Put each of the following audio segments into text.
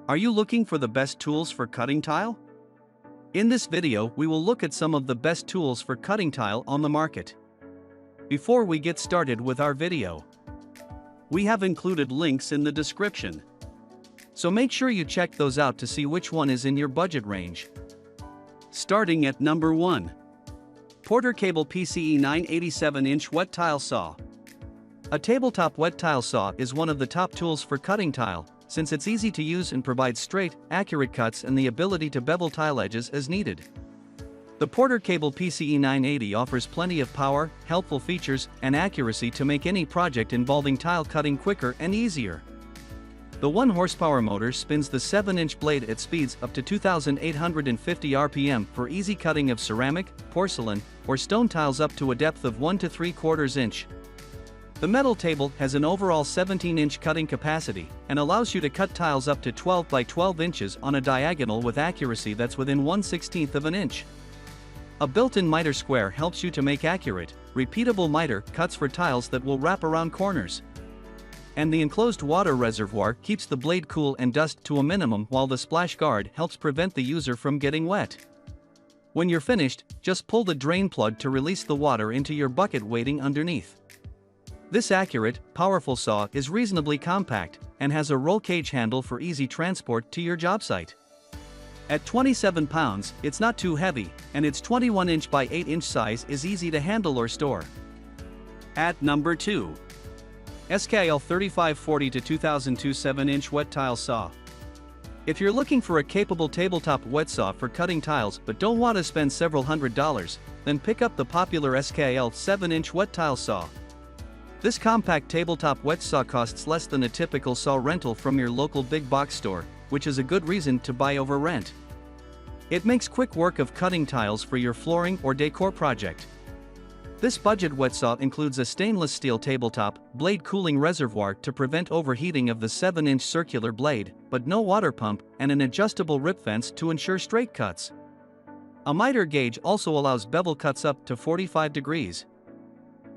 Are you looking for the best tools for cutting tile? In this video, we will look at some of the best tools for cutting tile on the market. Before we get started with our video, we have included links in the description. So make sure you check those out to see which one is in your budget range. Starting at number 1. Porter Cable PCE 987-inch Wet Tile Saw. A tabletop wet tile saw is one of the top tools for cutting tile, since it's easy to use and provides straight, accurate cuts and the ability to bevel tile edges as needed. The Porter Cable PCE 980 offers plenty of power, helpful features, and accuracy to make any project involving tile cutting quicker and easier. The 1 horsepower motor spins the 7-inch blade at speeds up to 2,850 RPM for easy cutting of ceramic, porcelain, or stone tiles up to a depth of 1 to 3/4 inch. The metal table has an overall 17-inch cutting capacity and allows you to cut tiles up to 12 by 12 inches on a diagonal with accuracy that's within 1/16 of an inch. A built-in miter square helps you to make accurate, repeatable miter cuts for tiles that will wrap around corners. And the enclosed water reservoir keeps the blade cool and dust to a minimum, while the splash guard helps prevent the user from getting wet. When you're finished, just pull the drain plug to release the water into your bucket waiting underneath. This accurate, powerful saw is reasonably compact and has a roll cage handle for easy transport to your job site. At 27 pounds, it's not too heavy, and its 21-inch by 8-inch size is easy to handle or store. At number 2. SKIL 3540-2002 7-inch Wet Tile Saw. If you're looking for a capable tabletop wet saw for cutting tiles but don't want to spend several $100s, then pick up the popular SKIL 7-inch Wet Tile Saw. This compact tabletop wet saw costs less than a typical saw rental from your local big box store, which is a good reason to buy over rent. It makes quick work of cutting tiles for your flooring or decor project. This budget wet saw includes a stainless steel tabletop blade cooling reservoir to prevent overheating of the 7-inch circular blade, but no water pump, and an adjustable rip fence to ensure straight cuts. A miter gauge also allows bevel cuts up to 45 degrees.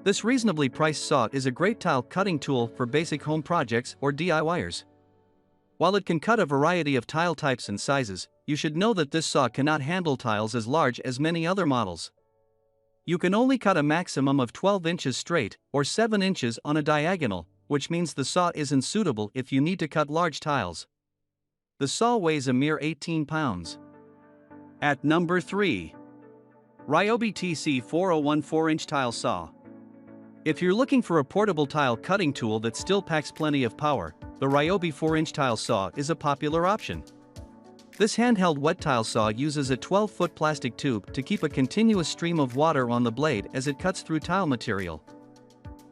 This reasonably priced saw is a great tile cutting tool for basic home projects or DIYers. While it can cut a variety of tile types and sizes, you should know that this saw cannot handle tiles as large as many other models. You can only cut a maximum of 12 inches straight, or 7 inches on a diagonal, which means the saw isn't suitable if you need to cut large tiles. The saw weighs a mere 18 pounds. At number 3. Ryobi TC401 4-inch Tile Saw. If you're looking for a portable tile cutting tool that still packs plenty of power, the Ryobi 4-inch tile saw is a popular option. This handheld wet tile saw uses a 12-foot plastic tube to keep a continuous stream of water on the blade as it cuts through tile material.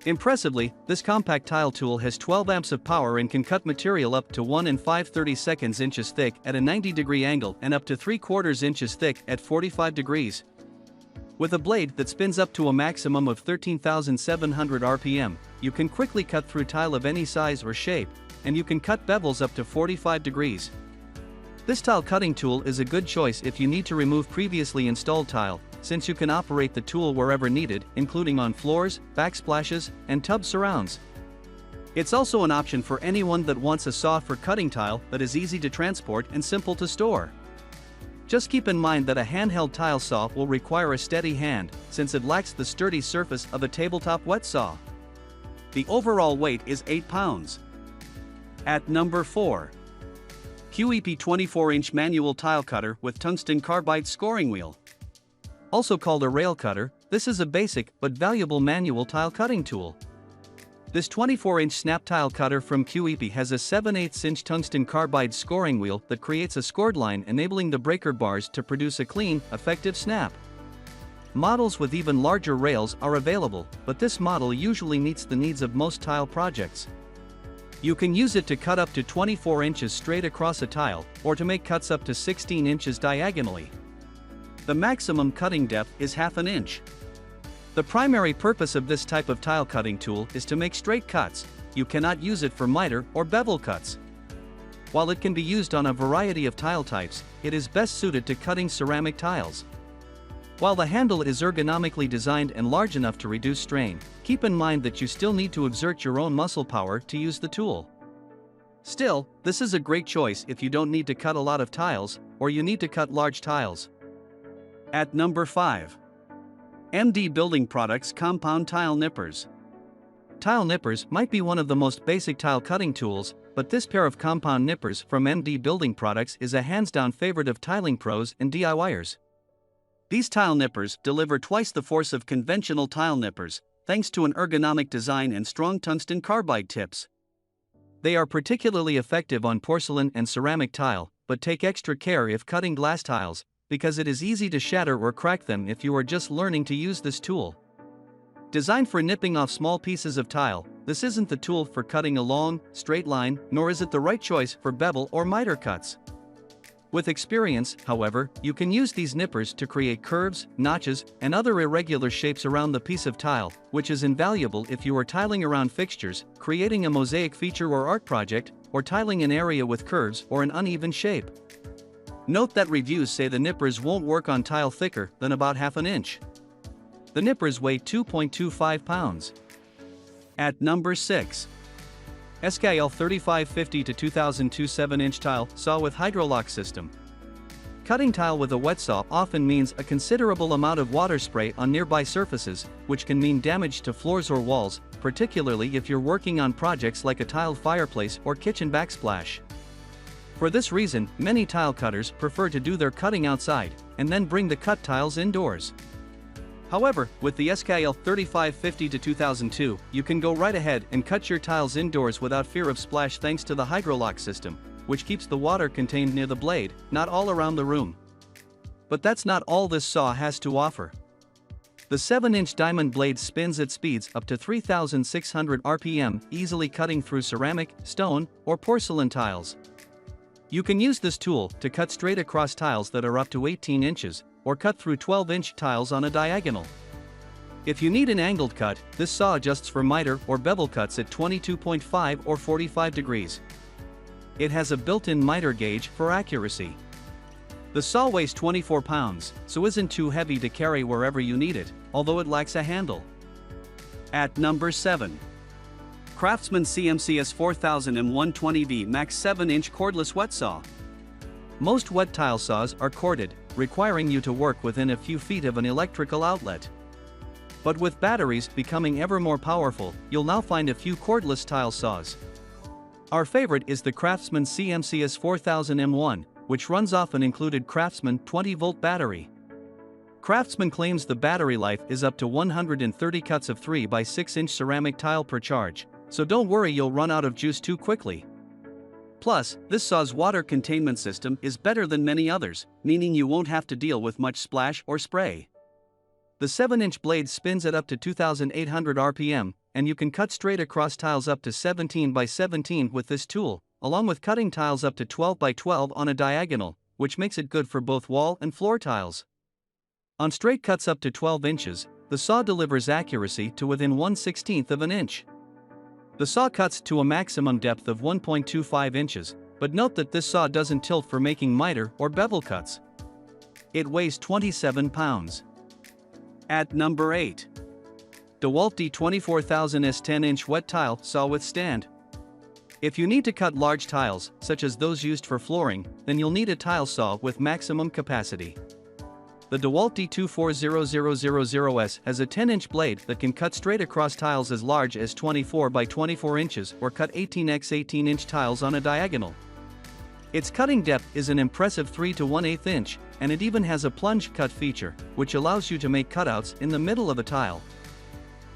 Impressively, this compact tile tool has 12 amps of power and can cut material up to 1 5/32 inches thick at a 90-degree angle and up to 3/4 inches thick at 45 degrees. With a blade that spins up to a maximum of 13,700 RPM, you can quickly cut through tile of any size or shape, and you can cut bevels up to 45 degrees. This tile cutting tool is a good choice if you need to remove previously installed tile, since you can operate the tool wherever needed, including on floors, backsplashes, and tub surrounds. It's also an option for anyone that wants a saw for cutting tile that is easy to transport and simple to store. Just keep in mind that a handheld tile saw will require a steady hand, since it lacks the sturdy surface of a tabletop wet saw. The overall weight is 8 pounds. At number 4. QEP 24-inch Manual Tile Cutter with Tungsten Carbide Scoring Wheel. Also called a rail cutter, this is a basic but valuable manual tile cutting tool. This 24-inch snap tile cutter from QEP has a 7/8-inch tungsten carbide scoring wheel that creates a scored line, enabling the breaker bars to produce a clean, effective snap. Models with even larger rails are available, but this model usually meets the needs of most tile projects. You can use it to cut up to 24 inches straight across a tile, or to make cuts up to 16 inches diagonally. The maximum cutting depth is ½ an inch. The primary purpose of this type of tile cutting tool is to make straight cuts. You cannot use it for miter or bevel cuts. While it can be used on a variety of tile types, it is best suited to cutting ceramic tiles. While the handle is ergonomically designed and large enough to reduce strain, keep in mind that you still need to exert your own muscle power to use the tool. Still, this is a great choice if you don't need to cut a lot of tiles, or you need to cut large tiles. At number 5. MD Building Products Compound Tile Nippers. Tile nippers might be one of the most basic tile cutting tools, but this pair of compound nippers from MD Building Products is a hands-down favorite of tiling pros and DIYers. These tile nippers deliver twice the force of conventional tile nippers, thanks to an ergonomic design and strong tungsten carbide tips. They are particularly effective on porcelain and ceramic tile, but take extra care if cutting glass tiles, because it is easy to shatter or crack them if you are just learning to use this tool. Designed for nipping off small pieces of tile, this isn't the tool for cutting a long, straight line, nor is it the right choice for bevel or miter cuts. With experience, however, you can use these nippers to create curves, notches, and other irregular shapes around the piece of tile, which is invaluable if you are tiling around fixtures, creating a mosaic feature or art project, or tiling an area with curves or an uneven shape. Note that reviews say the nippers won't work on tile thicker than about half an inch. The nippers weigh 2.25 pounds. At number 6. SKIL 3550-2002 7-inch tile saw with HydroLock system. Cutting tile with a wet saw often means a considerable amount of water spray on nearby surfaces, which can mean damage to floors or walls, particularly if you're working on projects like a tiled fireplace or kitchen backsplash. For this reason, many tile cutters prefer to do their cutting outside, and then bring the cut tiles indoors. However, with the SKIL 3550-2002, you can go right ahead and cut your tiles indoors without fear of splash thanks to the HydroLock system, which keeps the water contained near the blade, not all around the room. But that's not all this saw has to offer. The 7-inch diamond blade spins at speeds up to 3,600 RPM, easily cutting through ceramic, stone, or porcelain tiles. You can use this tool to cut straight across tiles that are up to 18 inches, or cut through 12-inch tiles on a diagonal. If you need an angled cut, this saw adjusts for miter or bevel cuts at 22.5 or 45 degrees. It has a built-in miter gauge for accuracy. The saw weighs 24 pounds, so isn't too heavy to carry wherever you need it, although it lacks a handle. At number 7. Craftsman CCS 4000M120V Max 7-inch cordless wet saw. Most wet tile saws are corded, requiring you to work within a few feet of an electrical outlet. But with batteries becoming ever more powerful, you'll now find a few cordless tile saws. Our favorite is the Craftsman CCS 4000M1, which runs off an included Craftsman 20-volt battery. Craftsman claims the battery life is up to 130 cuts of 3 by 6-inch ceramic tile per charge, so don't worry you'll run out of juice too quickly. Plus, this saw's water containment system is better than many others, meaning you won't have to deal with much splash or spray. The 7-inch blade spins at up to 2,800 RPM, and you can cut straight across tiles up to 17 by 17 with this tool, along with cutting tiles up to 12 by 12 on a diagonal, which makes it good for both wall and floor tiles. On straight cuts up to 12 inches, the saw delivers accuracy to within 1/16 of an inch. The saw cuts to a maximum depth of 1.25 inches, but note that this saw doesn't tilt for making miter or bevel cuts. It weighs 27 pounds. At number 8. DeWalt D24000S 10-inch wet tile saw with stand. If you need to cut large tiles, such as those used for flooring, then you'll need a tile saw with maximum capacity. The DeWalt D24000S has a 10-inch blade that can cut straight across tiles as large as 24 by 24 inches or cut 18x 18-inch tiles on a diagonal. Its cutting depth is an impressive 3 to 1/8 inch, and it even has a plunge cut feature, which allows you to make cutouts in the middle of a tile.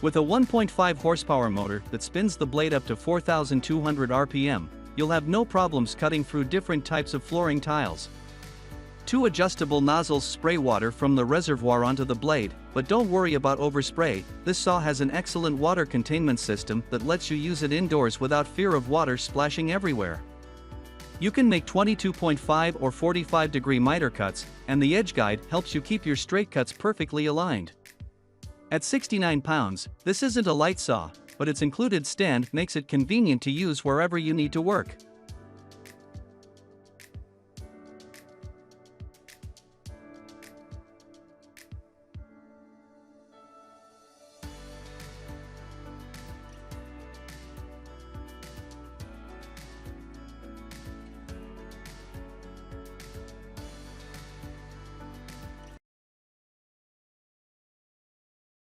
With a 1.5 horsepower motor that spins the blade up to 4,200 RPM, you'll have no problems cutting through different types of flooring tiles. 2 adjustable nozzles spray water from the reservoir onto the blade, but don't worry about overspray. This saw has an excellent water containment system that lets you use it indoors without fear of water splashing everywhere. You can make 22.5 or 45 degree miter cuts, and the edge guide helps you keep your straight cuts perfectly aligned. At 69 pounds, this isn't a light saw, but its included stand makes it convenient to use wherever you need to work.